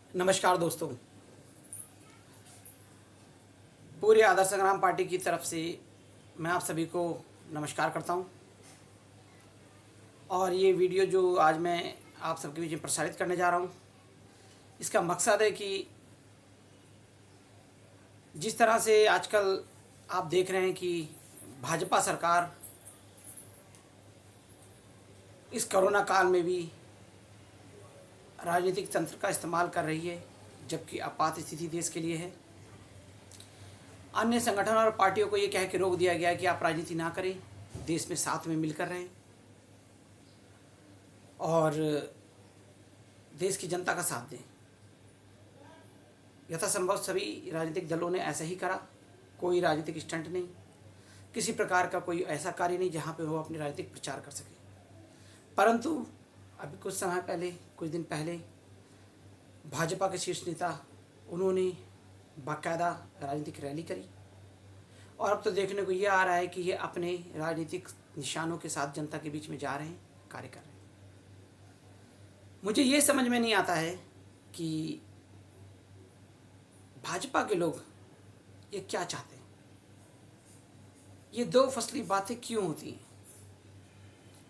नमस्कार दोस्तों। पूरे आदर्श संग्राम पार्टी की तरफ से मैं आप सभी को नमस्कार करता हूं। और ये वीडियो जो आज मैं आप सबके बीच में प्रसारित करने जा रहा हूं, इसका मकसद है कि जिस तरह से आजकल आप देख रहे हैं कि भाजपा सरकार इस कोरोना काल में भी राजनीतिक तंत्र का इस्तेमाल कर रही है, जबकि आपात स्थिति देश के लिए है। अन्य संगठन और पार्टियों को ये कह के रोक दिया गया है कि आप राजनीति ना करें, देश में साथ में मिलकर रहें और देश की जनता का साथ दें। यथासंभव सभी राजनीतिक दलों ने ऐसा ही करा। कोई राजनीतिक स्टंट नहीं, किसी प्रकार का कोई ऐसा कार्य नहीं जहाँ पे वो अपने राजनीतिक प्रचार कर सके। परंतु अभी कुछ समय पहले, कुछ दिन पहले भाजपा के शीर्ष नेता उन्होंने बाकायदा राजनीतिक रैली करी और अब तो देखने को ये आ रहा है कि ये अपने राजनीतिक निशानों के साथ जनता के बीच में जा रहे हैं, कार्य कर रहे हैं। मुझे ये समझ में नहीं आता है कि भाजपा के लोग ये क्या चाहते हैं। ये दो फसली बातें क्यों होती हैं?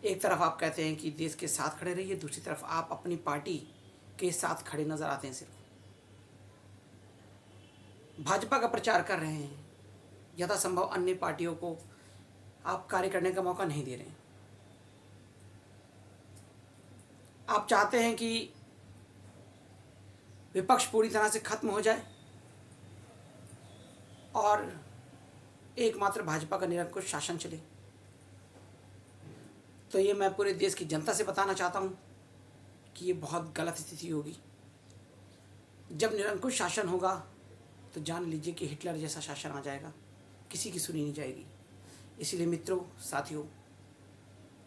एक तरफ आप कहते हैं कि देश के साथ खड़े रहिए, दूसरी तरफ आप अपनी पार्टी के साथ खड़े नजर आते हैं। सिर्फ भाजपा का प्रचार कर रहे हैं, यथासंभव अन्य पार्टियों को आप कार्य करने का मौका नहीं दे रहे हैं। आप चाहते हैं कि विपक्ष पूरी तरह से खत्म हो जाए और एकमात्र भाजपा का निरंकुश शासन चले। तो ये मैं पूरे देश की जनता से बताना चाहता हूँ कि ये बहुत गलत स्थिति होगी। जब निरंकुश शासन होगा तो जान लीजिए कि हिटलर जैसा शासन आ जाएगा, किसी की सुनी नहीं जाएगी। इसीलिए मित्रों, साथियों,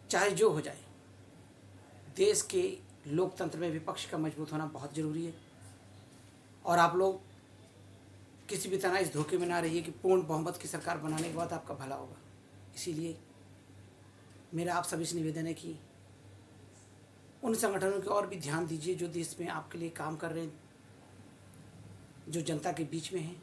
चाहे जो हो जाए, देश के लोकतंत्र में विपक्ष का मजबूत होना बहुत ज़रूरी है। और आप लोग किसी भी तरह इस धोखे में ना रहिए कि पूर्ण बहुमत की सरकार बनाने के बाद आपका भला होगा। इसीलिए मेरा आप सभी से निवेदन है कि उन संगठनों की और भी ध्यान दीजिए जो देश में आपके लिए काम कर रहे हैं, जो जनता के बीच में हैं।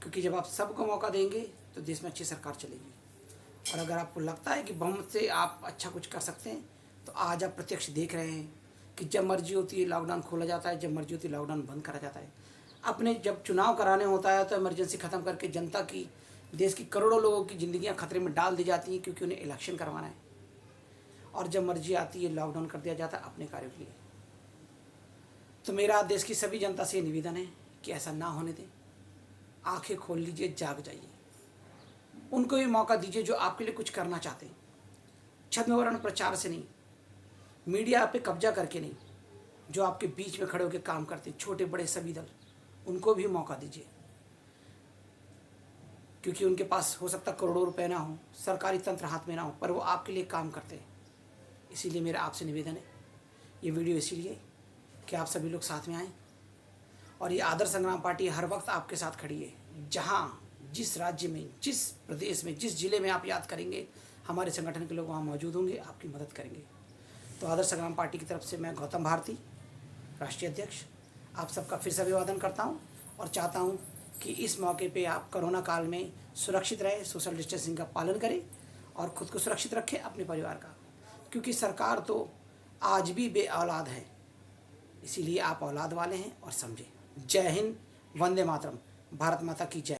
क्योंकि जब आप सबको मौका देंगे तो देश में अच्छी सरकार चलेगी। और अगर आपको लगता है कि बहुमत से आप अच्छा कुछ कर सकते हैं, तो आज आप प्रत्यक्ष देख रहे हैं कि जब मर्जी होती है लॉकडाउन खोला जाता है, जब मर्जी होती है लॉकडाउन बंद करा जाता है। अपने जब चुनाव कराने होता है तो इमरजेंसी ख़त्म करके जनता की, देश की करोड़ों लोगों की ज़िंदगियां खतरे में डाल दी जाती हैं, क्योंकि उन्हें इलेक्शन करवाना है। और जब मर्जी आती है लॉकडाउन कर दिया जाता है अपने कार्यों के लिए। तो मेरा देश की सभी जनता से निवेदन है कि ऐसा ना होने दें। आंखें खोल लीजिए, जाग जाइए। उनको भी मौका दीजिए जो आपके लिए कुछ करना चाहते हैं। छद्मवर्ण प्रचार से नहीं, मीडिया पे कब्जा करके नहीं, जो आपके बीच में खड़े होकर काम करते हैं, छोटे बड़े सभी दल, उनको भी मौका दीजिए। क्योंकि उनके पास हो सकता करोड़ों रुपए ना हो, सरकारी तंत्र हाथ में ना हो, पर वो आपके लिए काम करते हैं। इसीलिए मेरा आपसे निवेदन है, ये वीडियो इसीलिए कि आप सभी लोग साथ में आएँ। और ये आदर्श संग्राम पार्टी हर वक्त आपके साथ खड़ी है। जहाँ, जिस राज्य में, जिस प्रदेश में, जिस जिले में आप याद करेंगे, हमारे संगठन के लोग वहाँ मौजूद होंगे, आपकी मदद करेंगे। तो आदर्श संग्राम पार्टी की तरफ से मैं गौतम भारती, राष्ट्रीय अध्यक्ष, आप सबका फिर से अभिवादन करता हूँ और चाहता हूँ कि इस मौके पे आप कोरोना काल में सुरक्षित रहें, सोशल डिस्टेंसिंग का पालन करें और ख़ुद को सुरक्षित रखें, अपने परिवार का। क्योंकि सरकार तो आज भी बे औलाद है, इसीलिए आप औलाद वाले हैं और समझें। जय हिंद, वंदे मातरम, भारत माता की जय।